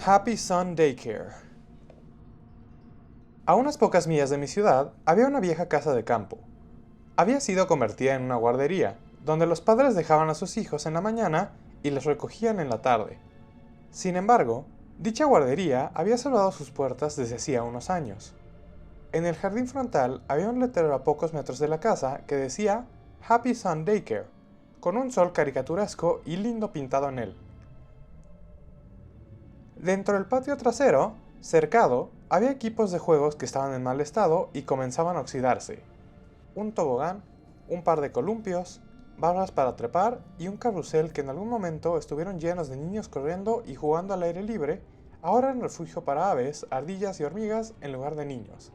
Happy Sun Daycare. A unas pocas millas de mi ciudad había una vieja casa de campo. Había sido convertida en una guardería, donde los padres dejaban a sus hijos en la mañana y los recogían en la tarde. Sin embargo, dicha guardería había cerrado sus puertas desde hacía unos años. En el jardín frontal había un letrero a pocos metros de la casa que decía Happy Sun Daycare, con un sol caricaturesco y lindo pintado en él. Dentro del patio trasero, cercado, había equipos de juegos que estaban en mal estado y comenzaban a oxidarse. Un tobogán, un par de columpios, barras para trepar y un carrusel que en algún momento estuvieron llenos de niños corriendo y jugando al aire libre, ahora eran refugio para aves, ardillas y hormigas en lugar de niños.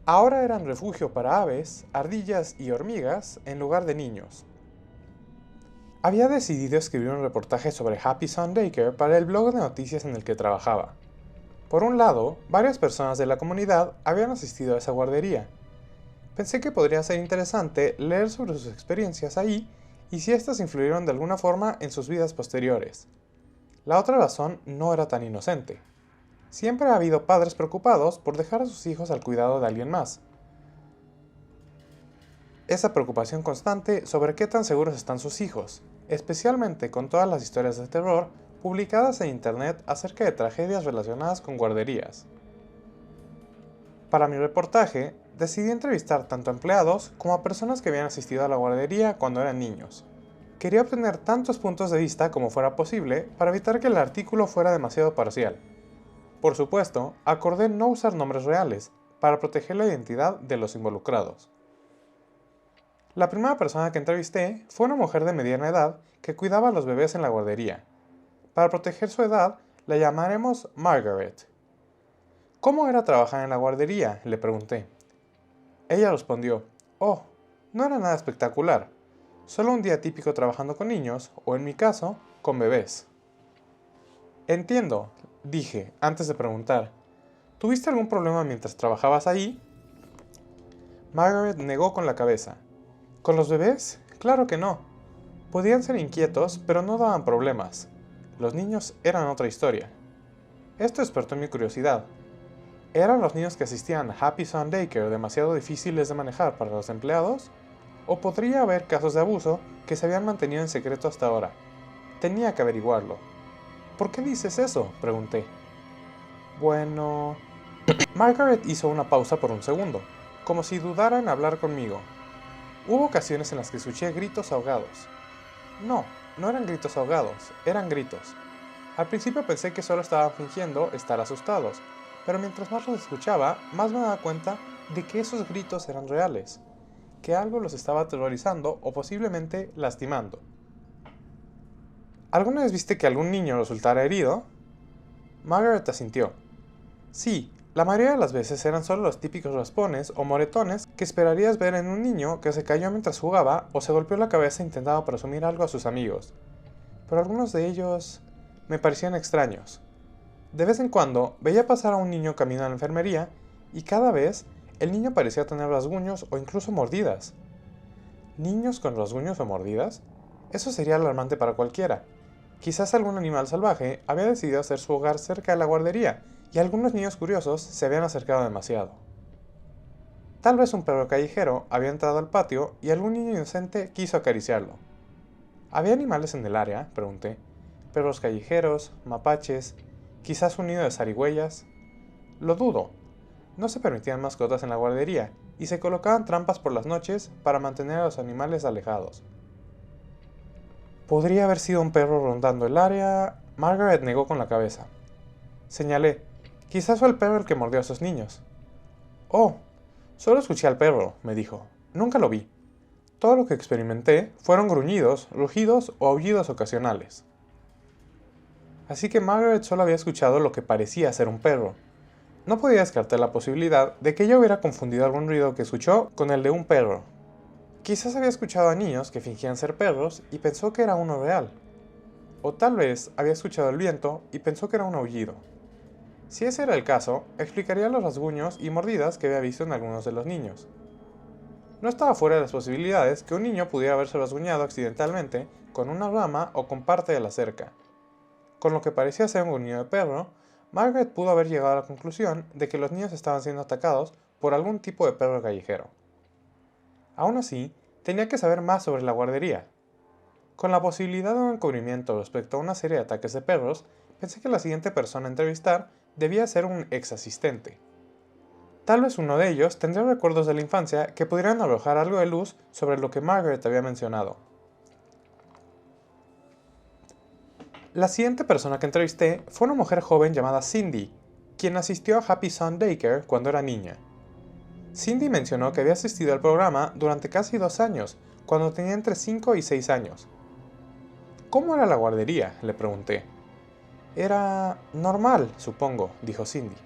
Ahora eran refugio para aves, ardillas y hormigas en lugar de niños. Había decidido escribir un reportaje sobre Happy Sun Daycare para el blog de noticias en el que trabajaba. Por un lado, varias personas de la comunidad habían asistido a esa guardería. Pensé que podría ser interesante leer sobre sus experiencias ahí y si éstas influyeron de alguna forma en sus vidas posteriores. La otra razón no era tan inocente. Siempre ha habido padres preocupados por dejar a sus hijos al cuidado de alguien más. Esa preocupación constante sobre qué tan seguros están sus hijos, especialmente con todas las historias de terror publicadas en internet acerca de tragedias relacionadas con guarderías. Para mi reportaje, decidí entrevistar tanto a empleados como a personas que habían asistido a la guardería cuando eran niños. Quería obtener tantos puntos de vista como fuera posible para evitar que el artículo fuera demasiado parcial. Por supuesto, acordé no usar nombres reales, para proteger la identidad de los involucrados. La primera persona que entrevisté fue una mujer de mediana edad que cuidaba a los bebés en la guardería. Para proteger su edad, la llamaremos Margaret. ¿Cómo era trabajar en la guardería?, le pregunté. Ella respondió, oh, no era nada espectacular, solo un día típico trabajando con niños, o en mi caso, con bebés. Entiendo, dije, antes de preguntar, ¿tuviste algún problema mientras trabajabas ahí? Margaret negó con la cabeza. ¿Con los bebés? Claro que no. Podían ser inquietos, pero no daban problemas. Los niños eran otra historia. Esto despertó mi curiosidad. ¿Eran los niños que asistían a Happy Sun Daycare demasiado difíciles de manejar para los empleados? ¿O podría haber casos de abuso que se habían mantenido en secreto hasta ahora? Tenía que averiguarlo. ¿Por qué dices eso?, pregunté. Bueno... Margaret hizo una pausa por un segundo, como si dudara en hablar conmigo. Hubo ocasiones en las que escuché gritos ahogados. No, no eran gritos ahogados, eran gritos. Al principio pensé que solo estaban fingiendo estar asustados, pero mientras más los escuchaba, más me daba cuenta de que esos gritos eran reales, que algo los estaba aterrorizando o posiblemente lastimando. ¿Alguna vez viste que algún niño resultara herido? Margaret asintió. Sí, la mayoría de las veces eran solo los típicos raspones o moretones que esperarías ver en un niño que se cayó mientras jugaba o se golpeó la cabeza intentando presumir algo a sus amigos. Pero algunos de ellos me parecían extraños. De vez en cuando veía pasar a un niño camino a la enfermería y cada vez el niño parecía tener rasguños o incluso mordidas. ¿Niños con rasguños o mordidas? Eso sería alarmante para cualquiera. Quizás algún animal salvaje había decidido hacer su hogar cerca de la guardería y algunos niños curiosos se habían acercado demasiado. Tal vez un perro callejero había entrado al patio y algún niño inocente quiso acariciarlo. ¿Había animales en el área?, pregunté. ¿Perros callejeros, mapaches, quizás un nido de zarigüeyas? Lo dudo. No se permitían mascotas en la guardería y se colocaban trampas por las noches para mantener a los animales alejados. ¿Podría haber sido un perro rondando el área? Margaret negó con la cabeza. Señalé. Quizás fue el perro el que mordió a esos niños. Oh, solo escuché al perro, me dijo. Nunca lo vi. Todo lo que experimenté fueron gruñidos, rugidos o aullidos ocasionales. Así que Margaret solo había escuchado lo que parecía ser un perro. No podía descartar la posibilidad de que ella hubiera confundido algún ruido que escuchó con el de un perro. Quizás había escuchado a niños que fingían ser perros y pensó que era uno real. O tal vez había escuchado el viento y pensó que era un aullido. Si ese era el caso, explicaría los rasguños y mordidas que había visto en algunos de los niños. No estaba fuera de las posibilidades que un niño pudiera haberse rasguñado accidentalmente con una rama o con parte de la cerca. con lo que parecía ser un gruñido de perro, Margaret pudo haber llegado a la conclusión de que los niños estaban siendo atacados por algún tipo de perro callejero. Aún así, tenía que saber más sobre la guardería. Con la posibilidad de un encubrimiento respecto a una serie de ataques de perros, pensé que la siguiente persona a entrevistar debía ser un ex asistente. Tal vez uno de ellos tendría recuerdos de la infancia que pudieran arrojar algo de luz sobre lo que Margaret había mencionado. La siguiente persona que entrevisté fue una mujer joven llamada Cindy, quien asistió a Happy Sun Daycare cuando era niña. Cindy mencionó que había asistido al programa durante casi 2 años, cuando tenía entre 5 y 6 años. ¿Cómo era la guardería?, le pregunté. Era normal, supongo, dijo Cindy.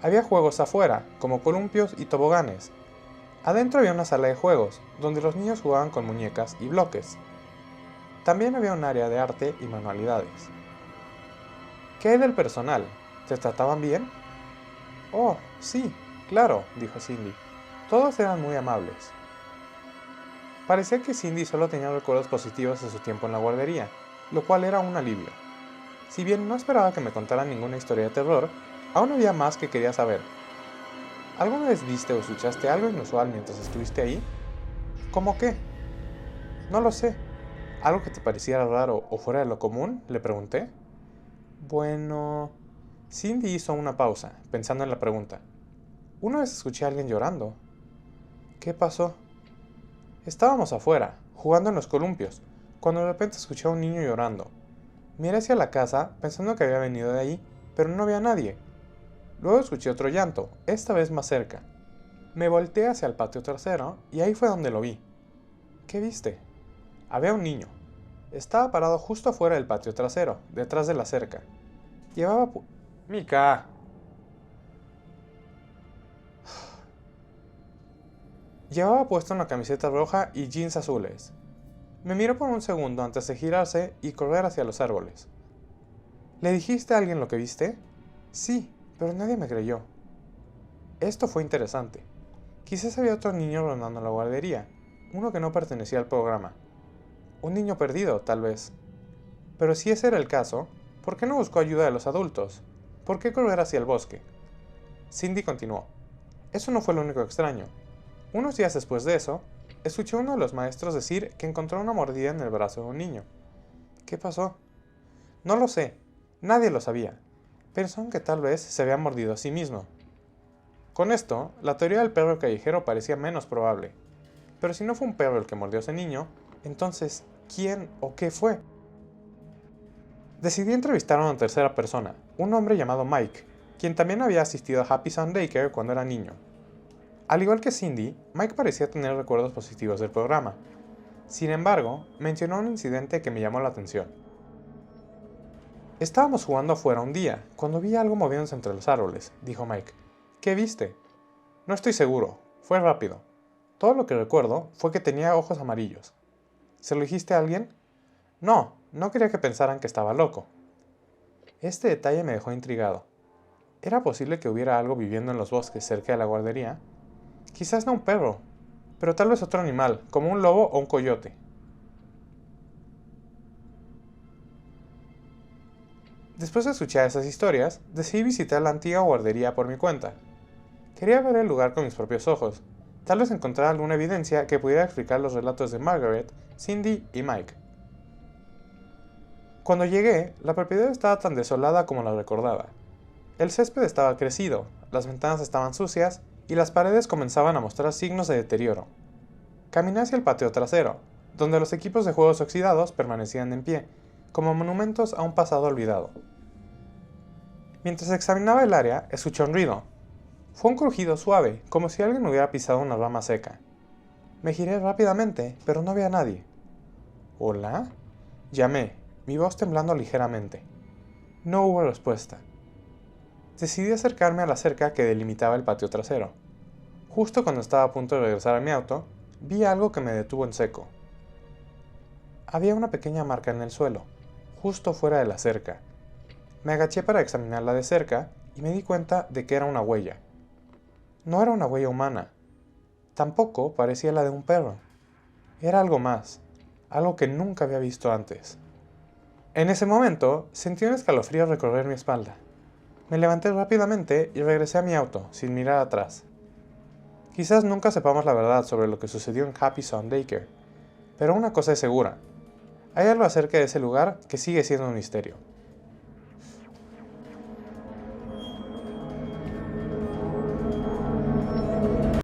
Había juegos afuera, como columpios y toboganes. Adentro había una sala de juegos, donde los niños jugaban con muñecas y bloques. También había un área de arte y manualidades. ¿Qué hay del personal? ¿Te trataban bien? Oh, sí, claro, dijo Cindy. Todos eran muy amables. Parecía que Cindy solo tenía recuerdos positivos de su tiempo en la guardería, lo cual era un alivio. Si bien no esperaba que me contara ninguna historia de terror, aún había más que quería saber. ¿Alguna vez viste o escuchaste algo inusual mientras estuviste ahí? ¿Cómo qué? No lo sé. ¿Algo que te pareciera raro o fuera de lo común?, le pregunté. Bueno... Cindy hizo una pausa, pensando en la pregunta. Una vez escuché a alguien llorando. ¿Qué pasó? Estábamos afuera, jugando en los columpios, cuando de repente escuché a un niño llorando. Miré hacia la casa, pensando que había venido de ahí, pero no había nadie. Luego escuché otro llanto, esta vez más cerca. Me volteé hacia el patio trasero y ahí fue donde lo vi. ¿Qué viste? Había un niño. Estaba parado justo afuera del patio trasero, detrás de la cerca. Llevaba Mika. Llevaba puesta una camiseta roja y jeans azules. Me miró por un segundo antes de girarse y correr hacia los árboles. ¿Le dijiste a alguien lo que viste? Sí, pero nadie me creyó. Esto fue interesante. Quizás había otro niño rondando la guardería, uno que no pertenecía al programa. Un niño perdido, tal vez. Pero si ese era el caso, ¿por qué no buscó ayuda de los adultos? ¿Por qué correr hacia el bosque? Cindy continuó. Eso no fue lo único extraño. Unos días después de eso, escuché a uno de los maestros decir que encontró una mordida en el brazo de un niño. ¿Qué pasó? No lo sé. Nadie lo sabía. Pensaron que tal vez se había mordido a sí mismo. Con esto, la teoría del perro callejero parecía menos probable. Pero si no fue un perro el que mordió a ese niño, entonces, ¿quién o qué fue? Decidí entrevistar a una tercera persona, un hombre llamado Mike, quien también había asistido a Happy Sun Daycare cuando era niño. Al igual que Cindy, Mike parecía tener recuerdos positivos del programa. Sin embargo, mencionó un incidente que me llamó la atención. Estábamos jugando afuera un día, cuando vi algo moviéndose entre los árboles, dijo Mike. ¿Qué viste? No estoy seguro, fue rápido. Todo lo que recuerdo fue que tenía ojos amarillos. ¿Se lo dijiste a alguien? No, no quería que pensaran que estaba loco. Este detalle me dejó intrigado. ¿Era posible que hubiera algo viviendo en los bosques cerca de la guardería? Quizás no un perro, pero tal vez otro animal, como un lobo o un coyote. Después de escuchar esas historias, decidí visitar la antigua guardería por mi cuenta. Quería ver el lugar con mis propios ojos, tal vez encontrar alguna evidencia que pudiera explicar los relatos de Margaret, Cindy y Mike. Cuando llegué, la propiedad estaba tan desolada como la recordaba. El césped estaba crecido, las ventanas estaban sucias y las paredes comenzaban a mostrar signos de deterioro. Caminé hacia el patio trasero, donde los equipos de juegos oxidados permanecían en pie, como monumentos a un pasado olvidado. Mientras examinaba el área, escuché un ruido. Fue un crujido suave, como si alguien hubiera pisado una rama seca. Me giré rápidamente, pero no había nadie. ¿Hola? Llamé, mi voz temblando ligeramente. No hubo respuesta. Decidí acercarme a la cerca que delimitaba el patio trasero. Justo cuando estaba a punto de regresar a mi auto, vi algo que me detuvo en seco. Había una pequeña marca en el suelo, justo fuera de la cerca. Me agaché para examinarla de cerca y me di cuenta de que era una huella. No era una huella humana. Tampoco parecía la de un perro. Era algo más, algo que nunca había visto antes. En ese momento, sentí un escalofrío recorrer mi espalda. Me levanté rápidamente y regresé a mi auto, sin mirar atrás. Quizás nunca sepamos la verdad sobre lo que sucedió en Happy Sun Daycare, pero una cosa es segura. Hay algo acerca de ese lugar que sigue siendo un misterio.